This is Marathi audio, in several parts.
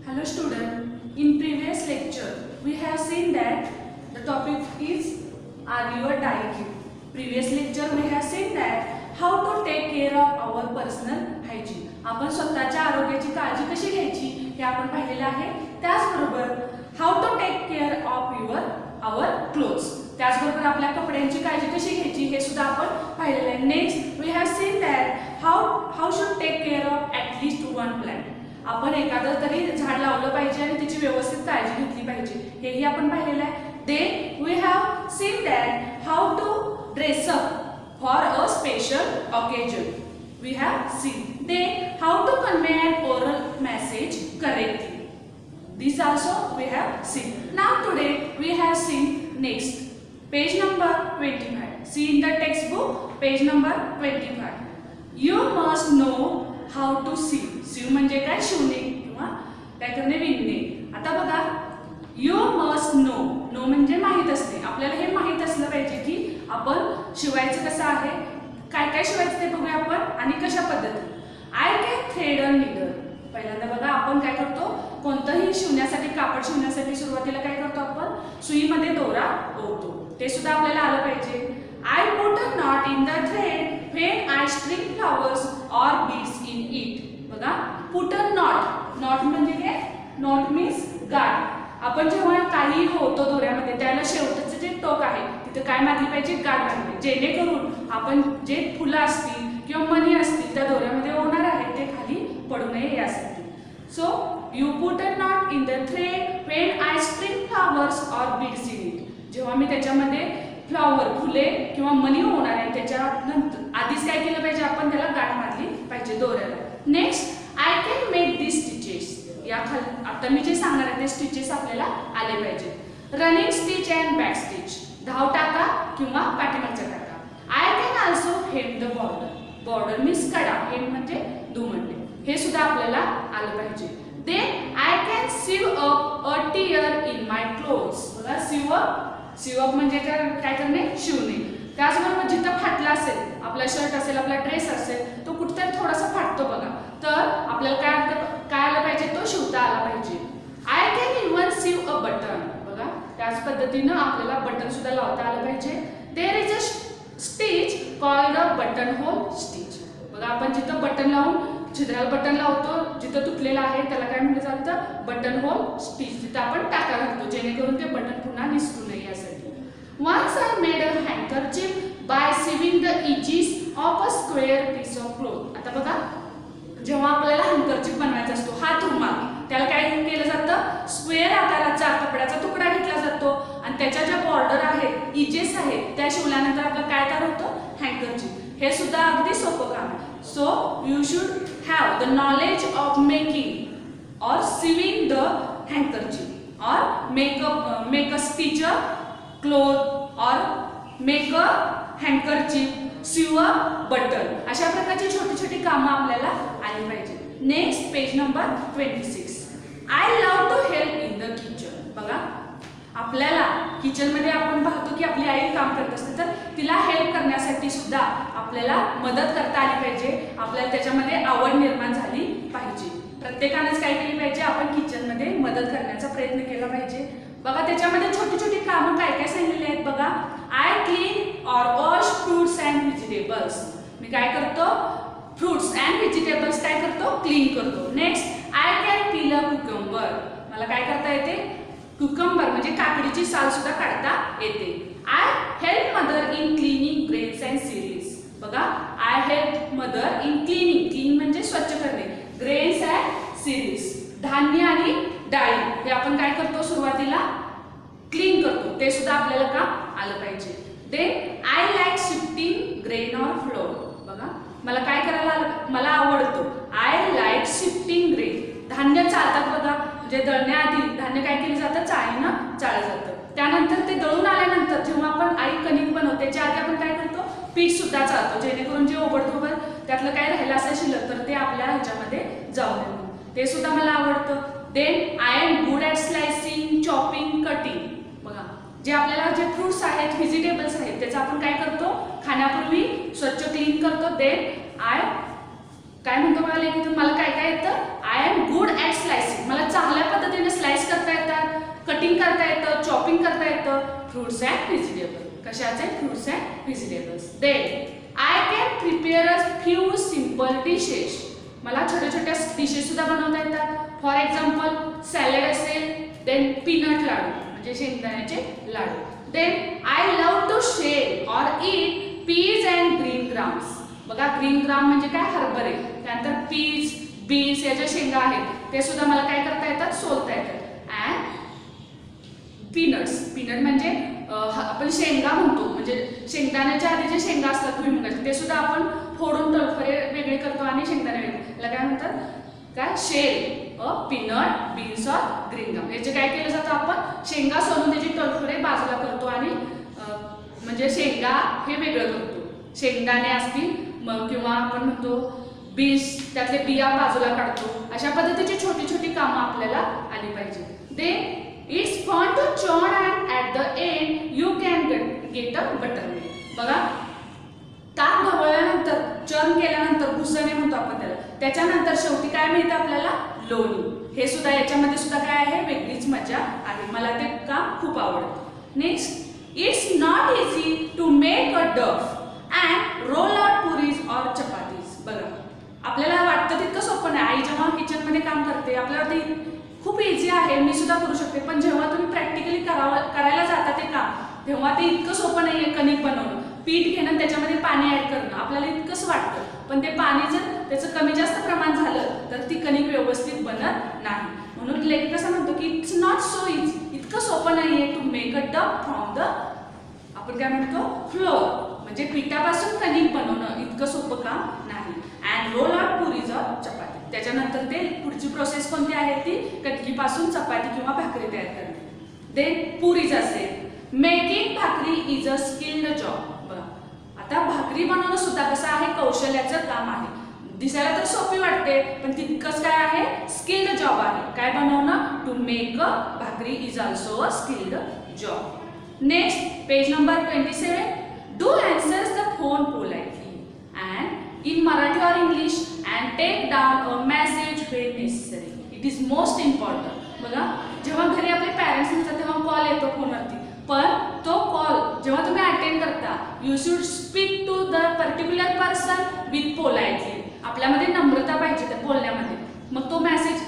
Hello student, in previous lecture we have seen that the topic is are you a diet? Previous lecture we have seen that how to take care of our personal hygiene. आपण स्वतःच्या आरोग्याची काळजी कशी घ्यायची हे आपण पाहिलेले आहे. त्याचबरोबर how to take care of our clothes. त्याचबरोबर आपल्या कपड्यांची काळजी कशी घ्यायची हे सुद्धा आपण पाहिलेले आहे. Next we have seen that how should take care of at least one plant. आपण एखादं तरी झाड लावलं पाहिजे आणि त्याची व्यवस्थित काळजी घेतली पाहिजे हेही आपण पाहिलेलं आहे. Then we have seen that how to dress up for a special occasion. We have seen. Then how to convey an oral message correctly. This also we have seen. Now today we have seen next page number 25. See in the textbook page number 25. You must know how to sew. sew म्हणजे काय शिवणे किंवा काय करणे विणणे. आता बघा you must know. know म्हणजे माहित असते. आपल्याला हे माहित असलं पाहिजे की आपण शिवायचं कसं आहे, काय काय शिवायचं ते बघूया आपण आणि कशा पद्धतीने. I can thread a needle. पहिल्यांदा बघा आपण काय करतो, कोणतंही शिवण्यासाठी कापड शिवण्यासाठी सुरुवातीला काय करतो आपण सुईमध्ये दोरा ओवतो. ते सुद्धा आपल्याला आलं पाहिजे. I put a knot in the thread when I string flowers or beads in it. बघा put a knot. knot म्हणजे काय, knot means गाठ. आपण जेव्हा काही होतो दोऱ्यामध्ये त्याला शेवटचं जे टोक आहे तिथे काय मारली पाहिजे, गाठ मारली, जेणेकरून आपण जे फुलं असतील किंवा मणी असतील त्या दोऱ्यामध्ये होणार आहे ते खाली पडू नये यासाठी. So you put a not in the thread when I string flowers or beads in it. जेव्हा मी त्याच्यामध्ये फ्लॉवर फुले किंवा मणी होणार आहे त्याच्यानंतर आधीच काय केलं पाहिजे, आपण त्याला गाठ मारली पाहिजे दोऱ्याला. Next I can make this stitches. या आता मी जे सांगणार आहे ते स्टिचेस आपल्याला आले पाहिजे. Running stitch and back stitch, धाव टाका किंवा पाठीमागचा टाका. I can also hem the border. Border means कडा, हेम म्हणजे दुमडणे, हे सुद्धा आपल्याला आलं पाहिजे. Then I can sew up a tear in my clothes. बघा सीव अप म्हणजे काय करणे, शिवणे. त्याचबरोबर जिथं फाटला असेल, आपला शर्ट असेल, आपला ड्रेस असेल, तो कुठेतरी थोडासा फाटतो बघा, तर आपल्याला काय आलं पाहिजे, तो शिवता आला पाहिजे. I can even sew a button. बघा त्याच पद्धतीनं आपल्याला बटन सुद्धा लावता आलं पाहिजे. There is a stitch called a button hole stitch. बघा आपण जिथं बटन लावून छिद्राला बटन लावतो, जिथं तुटलेलं आहे त्याला काय म्हटलं जातं, बटन होल स्टिच. तिथं आपण टाका घालतो जेणेकरून ते बटन पुन्हा निसटू नये यासाठी. Once I made a handkerchief by sewing the edges of a square piece of cloth. आता बघा जेव्हा आपल्याला हँकरचीफ बनवायचा असतो, हात रुमाल, त्याला काय केलं जातं, स्क्वेअर आकाराचा कपड्याचा तुकडा घेतला जातो आणि त्याच्या ज्या बॉर्डर आहेत, इजेस आहेत, त्या शिवल्यानंतर आपलं काय तयार होतं, हँकरचीफ. हे सुद्धा अगदी सोपं काम आहे. So you should have the knowledge of making or sewing the handkerchief or make a stitch a cloth or make a handkerchief, sew a button. अशा प्रकारची छोटी छोटी कामं आपल्याला आली पाहिजे. Next page number 26. I love to help in the kitchen. बघा आपल्याला किचनमध्ये आपण पाहतो की आपली आई काम करत असते, तर तिला हेल्प करण्यासाठी सुद्धा आपल्याला मदत करता आली पाहिजे. आपल्याला त्याच्यामध्ये आवड निर्माण झाली पाहिजे. प्रत्येकानेच काय केली पाहिजे, आपण किचनमध्ये मदत करण्याचा प्रयत्न केला पाहिजे. बघा त्याच्यामध्ये छोटी छोटी कामं काय काय सांगितलेली आहेत बघा. आय क्लीन और वॉश फ्रूट्स अँड व्हेजिटेबल्स. मी काय करतो, फ्रूट्स अँड व्हेजिटेबल्स काय करतो, क्लीन करतो. Next I can peel a cucumber. मला काय करता येते, कुकंबर म्हणजे काकडीची साल सुद्धा काढता येते. I help mother in cleaning grains and cereals. बघा I help mother in cleaning, clean म्हणजे स्वच्छ करणे, ग्रेन्स अँड सिरियल्स धान्य आणि डाळी हे आपण काय करतो, सुरुवातीला क्लीन करतो, ते सुद्धा आपल्याला काम आलं पाहिजे. Then I like shifting grain or flour. बघा मला काय करायला मला आवडतं, आय लाईक शिफ्टिंग ग्रेन. धान्य चालतात बघा, म्हणजे दळण्याआधी धान्य काय केलं जातं, चाळीनं चाळलं जातं. त्यानंतर ते दळून आल्यानंतर जेव्हा आपण आई कणिक बनवते त्याच्या आधी आपण काय करतो, पीठ सुद्धा चालतो, जेणेकरून जे ओबडधोबड त्यातलं काय राहिलं असेल शिल्लक तर ते आपल्या ह्याच्यामध्ये जाऊ नये, ते सुद्धा मला आवडतं. Then I am good at slicing, chopping, cutting. बघा जे आपल्याला जे फ्रूट्स आहेत, व्हेजिटेबल्स आहेत, त्याचं आपण काय करतो, खाण्यापूर्वी स्वच्छ क्लीन करतो. देन आय काय म्हणतो बघा, मला काय काय येतं, I am good at slicing. मला चांगल्या कटिंग करता येतं, चॉपिंग करता येतं. Fruits and vegetable. कशाचे? Fruits and vegetables. Then I can prepare a few simple dishes. मला छोट्या छोट्या डिशेस सुद्धा बनवता येतात. फॉर एक्झाम्पल सॅलड असेल, देन पीनट लाडू म्हणजे शेंगदाण्याचे लाडू. Then I love to shake or eat peas and green grams. बघा ग्रीन ग्राम म्हणजे काय? हरभरे. त्यानंतर पीज, बीन्स याच्या शेंगा आहेत ते सुद्धा मला काय करता येतात? सोलता येतात. And peanuts. पीनट म्हणजे आपण शेंगा म्हणतो, म्हणजे शेंगदाण्याच्या आधी जे शेंगा असतात भुईमुगाचे ते सुद्धा आपण फोडून तळफळे वेगळे करतो आणि शेंगदाणे वेगळे. याला काय म्हणतात? काय? शेल. पीनट, बीन्स और ग्रीन ग्राम. याचे काय केलं जातं? आपण शेंगा सोलून त्याची तळफळे बाजूला करतो आणि म्हणजे शेंगा हे वेगळं करतो. शेंगदाणे असतील मग किंवा आपण म्हणतो बीन्स त्यातले बिया बाजूला काढतो. अशा पद्धतीची छोटी छोटी कामं आपल्याला आली पाहिजे. They it's fun to churn and at the end you can get a buttermilk. बघा ताक ढवळल्यानंतर, चर्न केल्यानंतर घुसणे म्हणतो आपण त्याला, त्याच्यानंतर शेवटी काय मिळतं आपल्याला? लोणी. हे सुद्धा याच्यामध्ये सुद्धा काय आहे? वेगळीच मजा आहे. मला ते काम खूप आवडतं. Next it's not easy to make a dough and roll out puris और चपातीज. बघा आपल्याला वाटतं तितकं सोपं नाही. आई जेव्हा किचनमध्ये काम करते आपल्याला ते खूप इझी आहे, मी सुद्धा करू शकते, पण जेव्हा तुम्ही प्रॅक्टिकली करायला जाता ते काम तेव्हा ते इतकं सोपं नाही आहे. कणिक बनवणं, पीठ घेणं, त्याच्यामध्ये पाणी ॲड करणं आपल्याला इतकंच वाटतं, पण ते पाणी जर त्याचं कमी जास्त प्रमाण झालं तर ती कणिक व्यवस्थित बनत नाही. म्हणून लेखक कसं म्हणतो की इट्स नॉट सो इझी. इतकं सोपं नाही आहे टू मेक अ डफ फ्रॉम द आपण काय म्हणतो? फ्लोअर. म्हणजे पिठापासून कणिक बनवणं इतकं सोपं काम नाही. अँड रोल आउट पुरीज और चपाती. त्याच्यानंतर ते पुढची प्रोसेस कोणती आहे? ती कणकीपासून चपाती किंवा भाकरी तयार करणे. देन पुरीज असेल. मेकिंग भाकरी इज अ स्किल्ड जॉब. बघा आता भाकरी बनवणं सुद्धा कसं आहे? कौशल्याचं काम आहे. दिसायला तर सोपी वाटते पण तितकंच काय आहे? स्किल्ड जॉब आहे. काय बनवणं? टू मेक अ भाकरी is also a skilled job. Next page number 27. Do answers the phone politely and in Marathi or English and take down a message when necessary. It is most important. बघा जेव्हा घरी आपले पॅरेंट्स नसतात तेव्हा कॉल येतो फोनवरती, पण तो कॉल जेव्हा तुम्ही अटेंड करता you should speak to the particular person with politely. आपल्यामध्ये नम्रता पाहिजे त्या बोलण्यामध्ये. मग तो मेसेज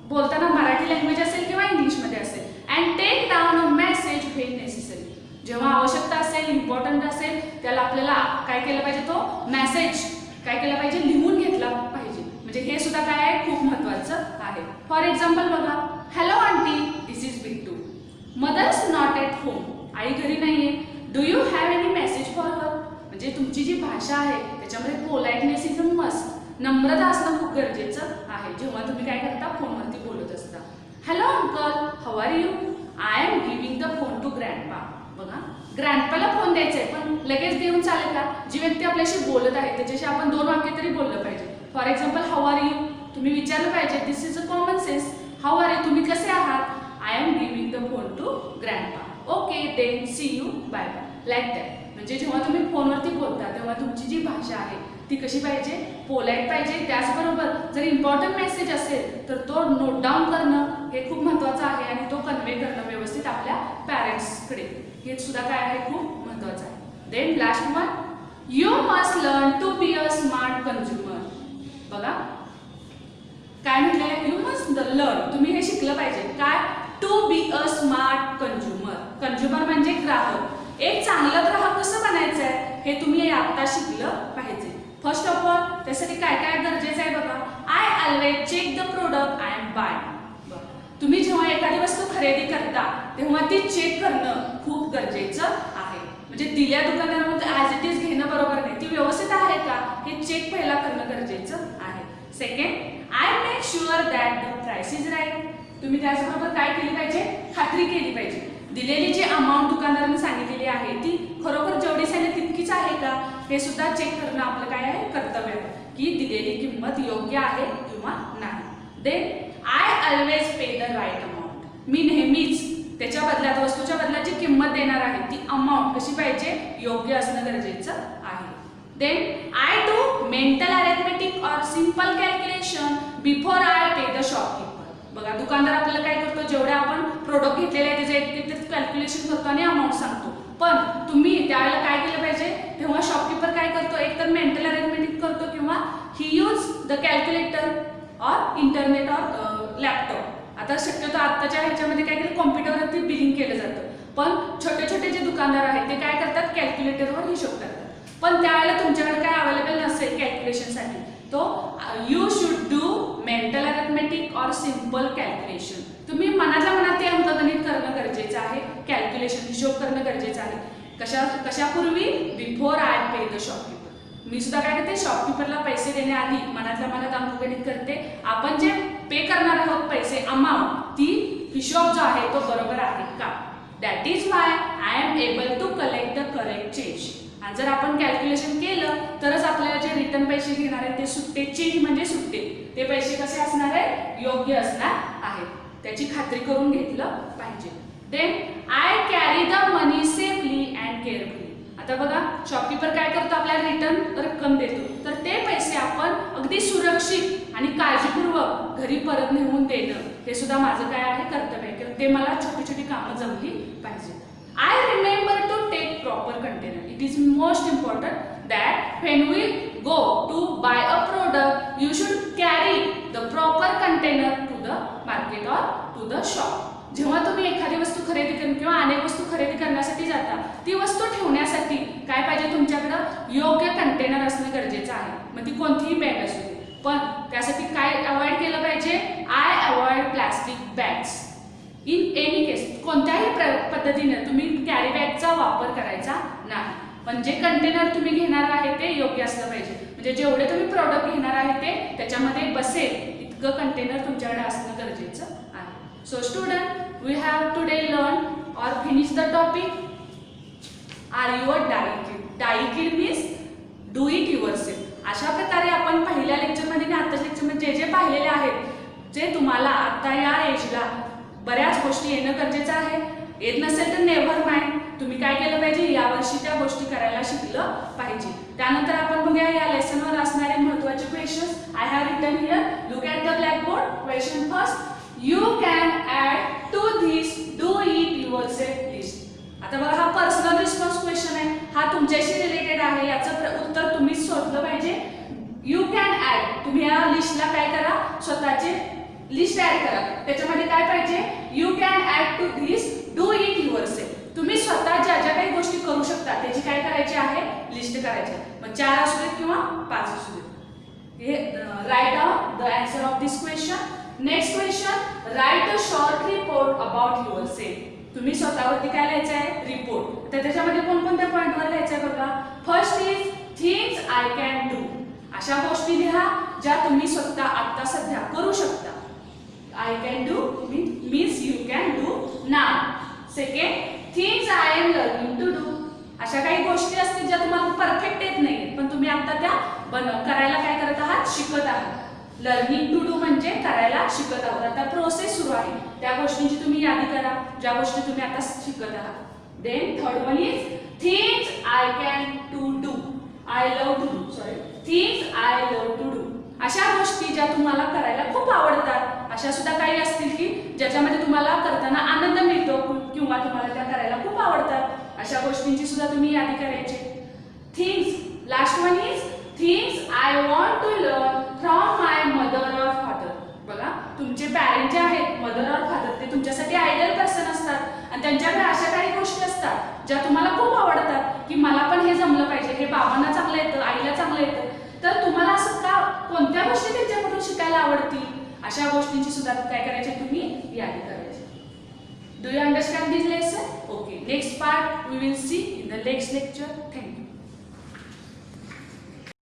बोलताना मराठी लँग्वेज असेल किंवा इंग्लिशमध्ये असेल. And take down a message when necessary. जेव्हा आवश्यकता असेल, इम्पॉर्टंट असेल त्याला आपल्याला काय केलं पाहिजे? तो मेसेज काय केला पाहिजे? लिहून घेतला पाहिजे. म्हणजे हे सुद्धा काय आहे? खूप महत्त्वाचं आहे. फॉर एक्झाम्पल बघा, hello aunty, this is Bittu. Mother's not at home. आई घरी नाहीये. Do you have any message for her. म्हणजे तुमची जी भाषा आहे त्याच्यामध्ये पोलाइटनेस इज अ मस्ट. नम्रता असणं खूप गरजेचं आहे जेव्हा तुम्ही काय करता? फोनवरती बोलत असता. Hello uncle, how are you. I am giving the phone to grandpa. बघा ग्रँडपाला फोन द्यायचा आहे पण लगेच देऊन चालेल का? जी व्यक्ती आपल्याशी बोलत आहे त्याच्याशी आपण 2 वाक्य तरी बोललं पाहिजे. For example how are you तुम्ही विचारलं पाहिजे. This is a common sense. How are you तुम्ही कसे आहात? I am giving the phone to grandpa. Okay then see you bye bye. Like that. म्हणजे जेव्हा तुम्ही फोनवरती बोलता तेव्हा तुमची जी भाषा आहे ती कशी पाहिजे? पोलाइट पाहिजे. त्याचबरोबर जर इम्पॉर्टंट मेसेज असेल तर तो नोट डाऊन करणं हे खूप महत्त्वाचं आहे आणि तो कन्वे करणं व्यवस्थित आपल्या पॅरेंट्सकडे हे सुद्धा काय आहे? खूप महत्त्वाचं आहे. Then last one, you must learn to be a smart consumer. बघा काय म्हटलेलं आहे? You must learn. तुम्ही हे शिकलं पाहिजे. काय? To be a smart consumer. Consumer म्हणजे ग्राहक. एक चांगलं ग्राहक कसं बनायचं आहे हे तुम्ही आता शिकलं पाहिजे. फर्स्ट ऑफ ऑल त्यासाठी काय काय गरजेचं आहे बघा. I always check the product I am buy. तुम्ही जेव्हा एखादी वस्तू खरेदी करता तेव्हा ती चेक करणं खूप गरजेचं आहे. म्हणजे दिल्या दुकानामध्ये ॲज इट इज घेणं बरोबर नाही. ती व्यवस्थित आहे का हे चेक पहिला करणं गरजेचं आहे. Second, I make sure that the price is right. तुम्ही त्याचबरोबर काय केली पाहिजे? खात्री केली पाहिजे. दिलेली जी अमाऊंट दुकानदाराने सांगितलेली आहे ती खरोखर जेवढी सांगितली तितकीच आहे का हे सुद्धा चेक करणं आपलं काय आहे? कर्तव्य आहे की दिलेली किंमत योग्य आहे किंवा नाही. Then I always pay the right amount. मी नेहमीच त्याच्या बदल्यात वस्तूच्या बदल्यात जी किंमत देणार आहे ती अमाऊंट कशी पाहिजे? योग्य असणं गरजेचं आहे. Then I do mental arithmetic और simple calculation before I pay the shopkeeper. बघा दुकानदार आपल्याला काय करतो, जेवढे आपण प्रोडक्ट घेतलेले आहे त्याचे एक कॅल्क्युलेशन करतो आणि अमाऊंट सांगतो. पण तुम्ही त्यावेळेला काय केलं पाहिजे, तेव्हा शॉपकीपर काय करतो, एक तर मेंटल अरेंजमेंट करतो किंवा ही use the calculator or internet or laptop. आता शक्यतो आत्ताच्या ह्याच्यामध्ये काय केलं, कॉम्प्युटरवरती बिलिंग केलं जातं. पण छोटे छोटे जे दुकानदार आहेत ते काय करतात, कॅल्क्युलेटरवर हिशोब करतात. पण त्यावेळेला तुमच्याकडे काय अवेलेबल नसेल कॅल्क्युलेशनसाठी, तो you should do mental arithmetic or simple calculation. तुम्ही मनाच्या मनात ते अंकगणित करणं गरजेचं आहे, कॅल्क्युलेशन हिशोब करणं गरजेचं आहे. कशापूर्वी, before I pay the shopkeeper. मी सुद्धा काय करते, शॉपकीपरला पैसे देण्याआधी मनातल्या मनात अंकगणित करते. आपण जे पे करणार आहोत पैसे, अमाऊंट, ती हिशोब जो आहे तो बरोबर आहे का. That is why I am able to collect the correct change. आणि जर आपण कॅल्क्युलेशन केलं तरच आपल्याला जे रिटर्न पैसे घेणार आहेत ते सुट्टे, चेंज म्हणजे सुट्टे, ते पैसे कसे असणार आहेत, योग्य असणार आहेत. त्याची खात्री करून घेतलं पाहिजे. Then I carry the money safely and carefully. आता बघा, शॉपकीपर काय करतो, आपल्याला रिटर्न रक्कम देतो, तर ते पैसे आपण अगदी सुरक्षित आणि काळजीपूर्वक घरी परत नेऊन देणं, हे सुद्धा माझं काय आहे, कर्तव्य आहे. ते मला छोटी छोटी कामं जमली पाहिजे. I remember to take proper container. It is most important that when we go to buy a product you should carry the proper container to the market or to the shop. जेव्हा तुम्ही एखादी वस्तू खरेदी करून किंवा अनेक वस्तू खरेदी करण्यासाठी जाता, ती वस्तू ठेवण्यासाठी काय पाहिजे, तुमच्याकडं योग्य कंटेनर असणं गरजेचं आहे. मग ती कोणतीही बॅग असू दे. पण त्यासाठी काय अवॉइड केलं पाहिजे, I avoid plastic bags in any case. कोणत्याही पद्धतीने तुम्ही कॅरी बॅगचा वापर करायचा नाही. पण जे कंटेनर तुम्ही घेणार आहे ते योग्य असलं पाहिजे. म्हणजे जेवढे तुम्ही प्रोडक्ट घेणार आहे ते त्याच्यामध्ये बसेल इतकं कंटेनर तुमच्याकडे असणं गरजेचं आहे. So student, we have today learned or finished the topic. Are you a die kid? Die kid means do it yourself. अशा प्रकारे आपण पहिल्या लेक्चरमध्ये आणि आताच्या लेक्चरमध्ये जे पाहिलेले आहेत, जे तुम्हाला आता या एजला बऱ्याच गोष्टी येणं गरजेचं आहे. येत नसेल तर नेव्हर माइंड, तुम्ही काय केलं पाहिजे, यावर्षी त्या गोष्टी करायला शिकलं पाहिजे. त्यानंतर आपण बघूया या लेसनवर असणारे महत्त्वाचे questions. I have written here. Look at the blackboard. Question first, you can add to this do it yourself list. आता बघा, हा पर्सनल रिस्पॉन्स क्वेश्चन आहे, हा तुमच्याशी रिलेटेड आहे. याचं उत्तर तुम्हीच शोधलं पाहिजे. यू कॅन ऍड, तुम्ही या लिस्टला काय करा, स्वतःचे लिस्ट ऍड करा. त्याच्यामध्ये काय पाहिजे, you can add to this do it yourself. तुम्ही स्वतः ज्या ज्या काही गोष्टी करू शकता त्याची काय करायची आहे, लिस्ट करायची. मग 4 असू देत किंवा 5 असू देत. हे write down the answer of this question. Next question, write a short report about yourself. तुम्ही स्वतःवरती काय लिहायचं आहे, रिपोर्ट. तर त्याच्यामध्ये कोणकोणत्या पॉईंटवर लिहायचं आहे बघा. First is things I can do. अशा गोष्टी लिहा ज्या तुम्ही स्वतः आता सध्या करू शकता. I can do means you can do now. Second, things I am learning to do. अशा काही गोष्टी असतील ज्या तुम्हाला परफेक्ट येत नाही, पण तुम्ही आता त्या करायला काय करत आहात, शिकत आहात. लर्निंग टू डू म्हणजे करायला शिकत आहोत. आता प्रोसेस सुरू आहे, त्या गोष्टींची तुम्ही यादी करा ज्या गोष्टी तुम्ही आता शिकत आहात. Then third one is things I can to do. I love to do, sorry, things I love to do. अशा गोष्टी ज्या तुम्हाला करायला खूप आवडतात, अशा सुद्धा काही असतील की ज्याच्यामध्ये तुम्हाला करताना आनंद मिळतो किंवा तुम्हाला त्या करायला खूप आवडतात. अशा गोष्टींची सुद्धा तुम्ही यादी करायची. Things, last one is things I want to learn from my mother or father. बघा, तुमचे पॅरेंट जे आहेत, मदर ऑर फादर, ते तुमच्यासाठी आयडियल पर्सन असतात आणि त्यांच्याकडे अशा काही गोष्टी असतात ज्या तुम्हाला खूप आवडतात की मला पण हे जमलं पाहिजे, हे बाबांना चांगलं येतं, आईला चांगलं येतं. तर तुम्हाला असं का, कोणत्या गोष्टी त्यांच्याकडून शिकायला आवडतील, अशा गोष्टींची सुद्धा काय करायची, तुम्ही यादी करायची. Do you understand this lesson? Okay, next part we will see in the next lecture. Thank you.